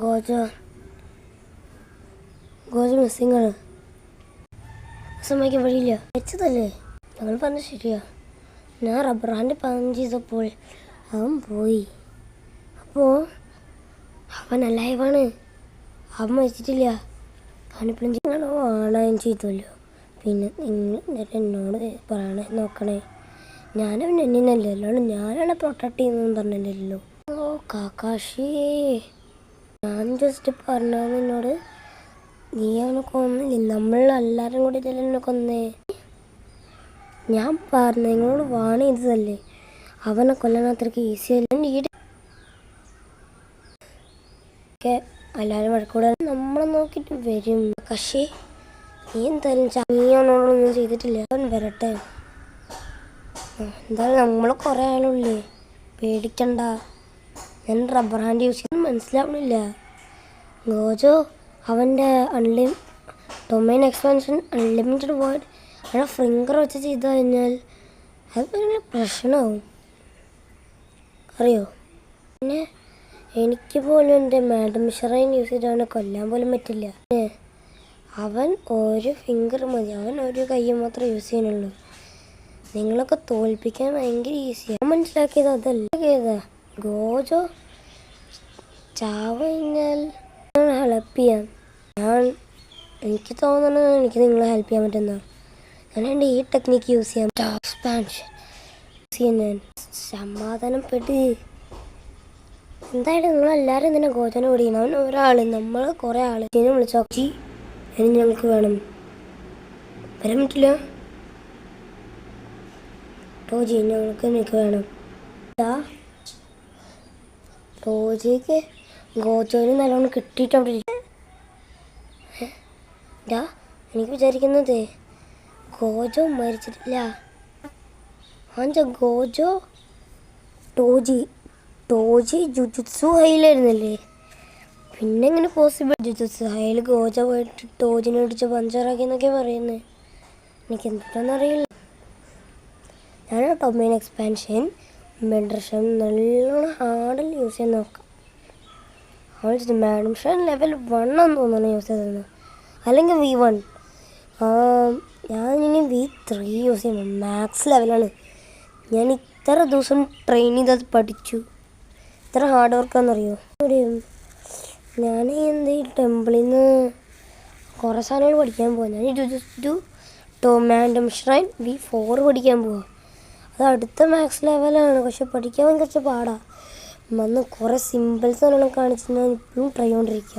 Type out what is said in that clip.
ഗോജ missing ആണ്. സമയത്ത് വഴിയില്ല വെച്ചതല്ലേ. ഞങ്ങൾ പറഞ്ഞ ശരിയാ. ഞാൻ റബ്ബർ ഹാൻഡ് പഞ്ച് ചെയ്തപ്പോൾ അവൻ പോയി. അപ്പോൾ അവൻ അലൈവാണ്. അവൻ മരിച്ചിട്ടില്ല. അവനിപ്പോഴും നിങ്ങളോ ആണായും ചെയ്തല്ലോ. പിന്നെ നിങ്ങൾ എന്നോട് പറയണേ നോക്കണേ. ഞാനവൻ എന്നിനല്ലേ, അല്ലാണ്ട് ഞാനാണ് പ്രൊട്ടക്ട് ചെയ്യുന്നതെന്ന് പറഞ്ഞില്ലല്ലോ. ഓ കാക്കാശി, ഞാൻ ജസ്റ്റ് പറഞ്ഞത് എന്നോട്. നീ അവനെ കൊന്നില്ലേ? നമ്മളെല്ലാവരും കൂടി ഇതല്ലേ എന്നെ കൊന്നേ. ഞാൻ പറഞ്ഞു നിങ്ങളോട് വാണ ചെയ്തതല്ലേ. അവനെ കൊല്ലാൻ അത്രയ്ക്ക് ഈസിയല്ല. എല്ലാവരും വഴക്കൂടെ നമ്മളെ നോക്കിയിട്ട് വരും. കശി നീ എന്തായാലും ചങ്ങിയാണോളൊന്നും ചെയ്തിട്ടില്ല. അവൻ വരട്ടെ. എന്തായാലും നമ്മൾ കുറേ ആളുള്ളേ, പേടിക്കണ്ട. ഞാൻ റബ്ബർ ഹാൻഡ് യൂസ് ചെയ്യുന്നത് മനസ്സിലാവണില്ല. ഗോജോ അവൻ്റെ ഡൊമൈൻ എക്സ്പാൻഷൻ അൺലിമിറ്റഡ് വേർഡ് അവിടെ ഫിംഗർ വെച്ച് ചെയ്ത് കഴിഞ്ഞാൽ അത് ഭയങ്കര പ്രശ്നമാവും, അറിയോ. പിന്നെ എനിക്ക് പോലും എൻ്റെ മാഡം ഷറൈൻ യൂസ് ചെയ്ത് അവനെ കൊല്ലാൻ പോലും പറ്റില്ല. അവൻ ഒരു ഫിംഗർ മതി, അവൻ ഒരു കൈ മാത്രമേ യൂസ് ചെയ്യുന്നുള്ളൂ. നിങ്ങളൊക്കെ തോൽപ്പിക്കാൻ ഭയങ്കര ഈസിയാണ്. മനസ്സിലാക്കിയത് അതല്ല. ഗോജോ ചാവ് കഴിഞ്ഞാൽ ഹെൽപ്പ് ചെയ്യാം. എനിക്ക് തോന്നുന്നത് എനിക്ക് നിങ്ങളെ ഹെൽപ്പ് ചെയ്യാൻ പറ്റുന്ന ഞാൻ എൻ്റെ ഈ ടെക്നിക്ക് യൂസ് ചെയ്യാം. എക്സ്പാൻഷൻ ഞാൻ സമാധാനപ്പെട്ട്. എന്തായാലും നിങ്ങളെല്ലാവരും എന്തിനാ ഗോജനെ ഓടിക്കണം. അവൻ ഒരാൾ, നമ്മൾ കുറേ ആൾ വിളിച്ചോ. ഇനി ഞങ്ങൾക്ക് വേണം. വരാൻ പറ്റില്ല ടോജി, ഞങ്ങൾക്ക് എനിക്ക് വേണം. ടോജിക്ക് ഗോജോന് നല്ലോണം കിട്ടിയിട്ട് അവിടെ എനിക്ക് വിചാരിക്കുന്നത് ഗോജോ മരിച്ചിട്ടില്ല. ഗോജോ ടോജി ജുജുത്സു ഹൈലായിരുന്നല്ലേ. പിന്നെ എങ്ങനെ പോസിബിൾ? ജുജുത്സു ഹൈൽ ഗോജോ പോയിട്ട് ടോജിനെ ഇടിച്ച് പഞ്ചറാക്കി എന്നൊക്കെ പറയുന്നത്. എനിക്ക് എന്താണെന്നറിയില്ല. ഞാൻ ഡൊമൈൻ എക്സ്പാൻഷൻ മെഡർഷൻ നല്ലോണം ഹാർഡിൽ യൂസ് ചെയ്യാൻ നോക്കാം. അവൾ മാഡം ഷൻ ലെവൽ 1 ആണെന്ന് തോന്നുന്നു യൂസ് ചെയ്തത്, അല്ലെങ്കിൽ V1. ഞാനിനി V3 യൂസ് ചെയ്യണം. മാക്സ് ലെവലാണ്. ഞാൻ ഇത്ര ദിവസം ട്രെയിൻ ചെയ്തത് പഠിച്ചു. ഇത്ര ഹാർഡ് വർക്കാണെന്നറിയോ. ഞാൻ എന്ത് ഈ ടെമ്പിളിൽ നിന്ന് കുറേ സാധനങ്ങൾ പഠിക്കാൻ പോവാം. ഞാൻ മാഡം ഷ്രൈൻ V4 പഠിക്കാൻ പോവാം. അത് അടുത്ത മാക്സ് ലെവലാണ്. പക്ഷെ പഠിക്കാൻ കുറച്ച് പാടാണ്. വന്ന് കുറേ സിമ്പിൾസ് നല്ലോണം കാണിച്ച് ഞാൻ ഇപ്പോഴും ട്രൈ ചെയ്തുകൊണ്ടിരിക്കുക.